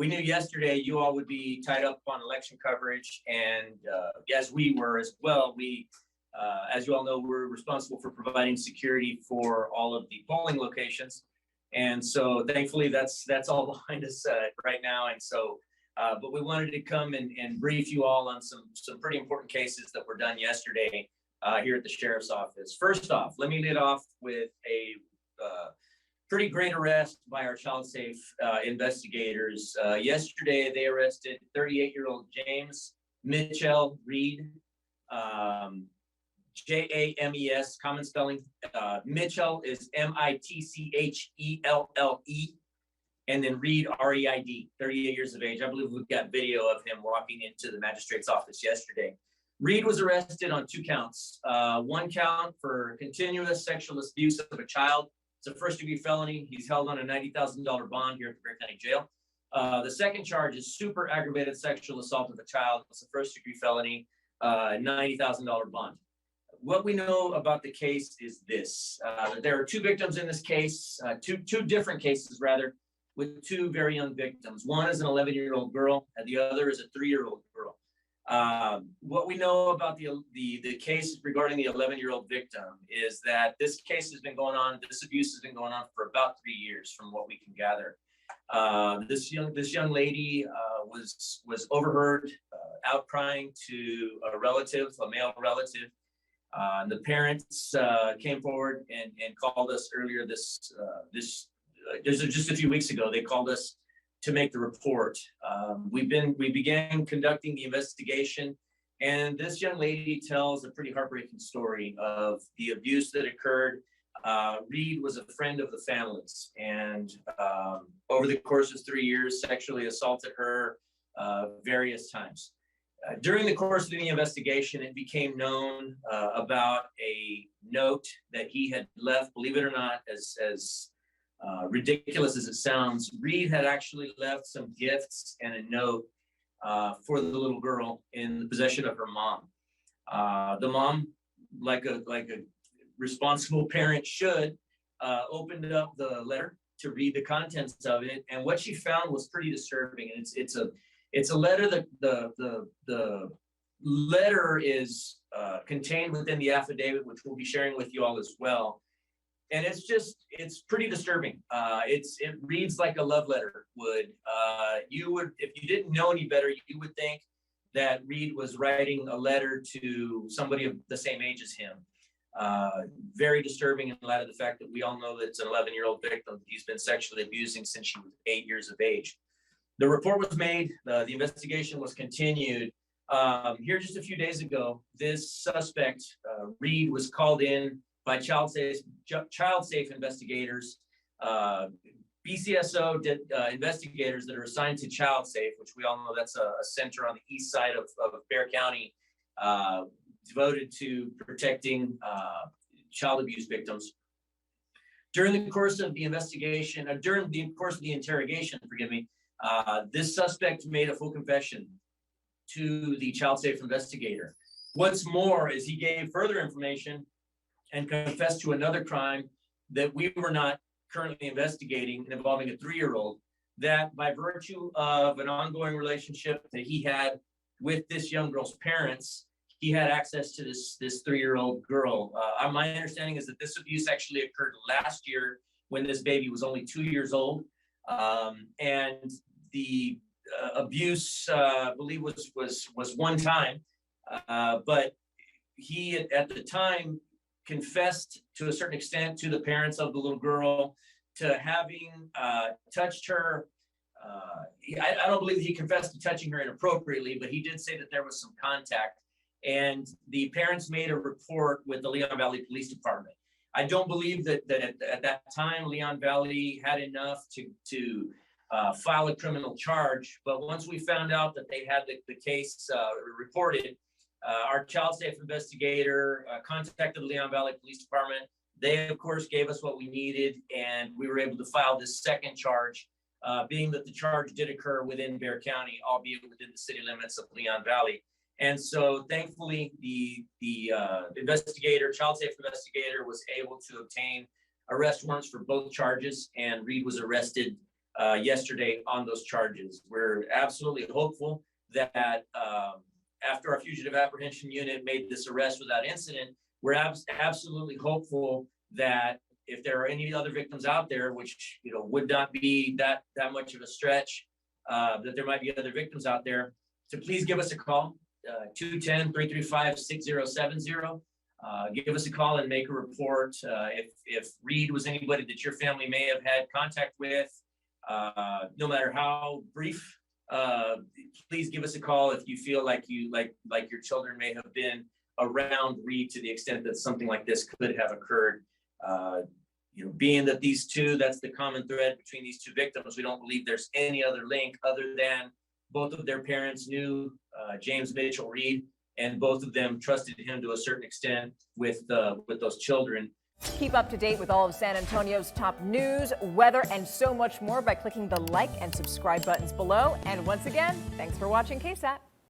we knew yesterday you all would be tied up on election coverage, and as we were as well. As you all know, we're responsible for providing security for all of the polling locations. And so thankfully that's all behind us right now. And so, but we wanted to come and brief you all on some pretty important cases that were done yesterday here at the Sheriff's Office. First off, let me lead off with a pretty great arrest by our child safe investigators. Yesterday, they arrested 38-year-old James Mitchell Reed, James, common spelling. Mitchell is Mitchelle, and then Reed, Reid, 38 years of age. I believe we've got video of him walking into the magistrate's office yesterday. Reed was arrested on 2 counts. One count for continuous sexual abuse of a child. It's a first-degree felony. He's held on a $90,000 bond here at the Bexar County Jail. The second charge is super aggravated sexual assault of a child. It's a first-degree felony, $90,000 bond. What we know about the case is this. There are 2 victims in this case, two different cases rather, with 2 very young victims. One is an 11-year-old girl, and the other is a 3-year-old girl. What we know about the case regarding the 11-year-old victim is that this case has been going on, this abuse has been going on for about 3 years from what we can gather. This young lady was overheard outcrying to a relative, a male relative. The parents came forward and called us earlier just a few weeks ago. They called us to make the report. We began conducting the investigation, and this young lady tells a pretty heartbreaking story of the abuse that occurred. Reed was a friend of the family's, and over the course of 3 years, sexually assaulted her various times. During the course of the investigation, it became known about a note that he had left. Believe it or not, as ridiculous as it sounds, Reed had actually left some gifts and a note for the little girl in the possession of her mom. The mom, like a responsible parent should, opened up the letter to read the contents of it, and what she found was pretty disturbing. And it's a letter that the letter is contained within the affidavit, which we'll be sharing with you all as well. And it's pretty disturbing. It reads like a love letter would. If you didn't know any better, you would think that Reed was writing a letter to somebody of the same age as him. Very disturbing in light of the fact that we all know that it's an 11-year-old victim he's been sexually abusing since she was 8 years of age. The report was made, the investigation was continued. Here just a few days ago, this suspect, Reed, was called in by child safe investigators, BCSO investigators that are assigned to child safe, which we all know that's a center on the east side of Bexar County, devoted to protecting child abuse victims. During the course of the investigation, during the course of the interrogation, this suspect made a full confession to the child safe investigator. What's more is he gave further information and confessed to another crime that we were not currently investigating involving a 3-year-old, that by virtue of an ongoing relationship that he had with this young girl's parents, he had access to this 3-year-old girl. My understanding is that this abuse actually occurred last year when this baby was only 2 years old. And the abuse, I believe, was one time, but he at the time confessed to a certain extent to the parents of the little girl to having touched her. I don't believe that he confessed to touching her inappropriately, but he did say that there was some contact, and the parents made a report with the Leon Valley Police Department. I don't believe that at that time Leon Valley had enough to file a criminal charge, but once we found out that they had the case reported, our child safe investigator contacted the Leon Valley Police Department. They, of course, gave us what we needed, and we were able to file this second charge, being that the charge did occur within Bexar County, albeit within the city limits of Leon Valley. And so thankfully, the investigator, child safe investigator, was able to obtain arrest warrants for both charges, and Reed was arrested yesterday on those charges. We're absolutely hopeful that after our fugitive apprehension unit made this arrest without incident, we're absolutely hopeful that if there are any other victims out there, which would not be that much of a stretch, that there might be other victims out there, to please give us a call, 210-335-6070. Give us a call and make a report. If Reed was anybody that your family may have had contact with, no matter how brief, please give us a call if you feel like your children may have been around Reed to the extent that something like this could have occurred. Being that these two, that's the common thread between these two victims, we don't believe there's any other link other than both of their parents knew James Mitchell Reed, and both of them trusted him to a certain extent with those children. Keep up to date with all of San Antonio's top news, weather, and so much more by clicking the like and subscribe buttons below. And once again, thanks for watching KSAT.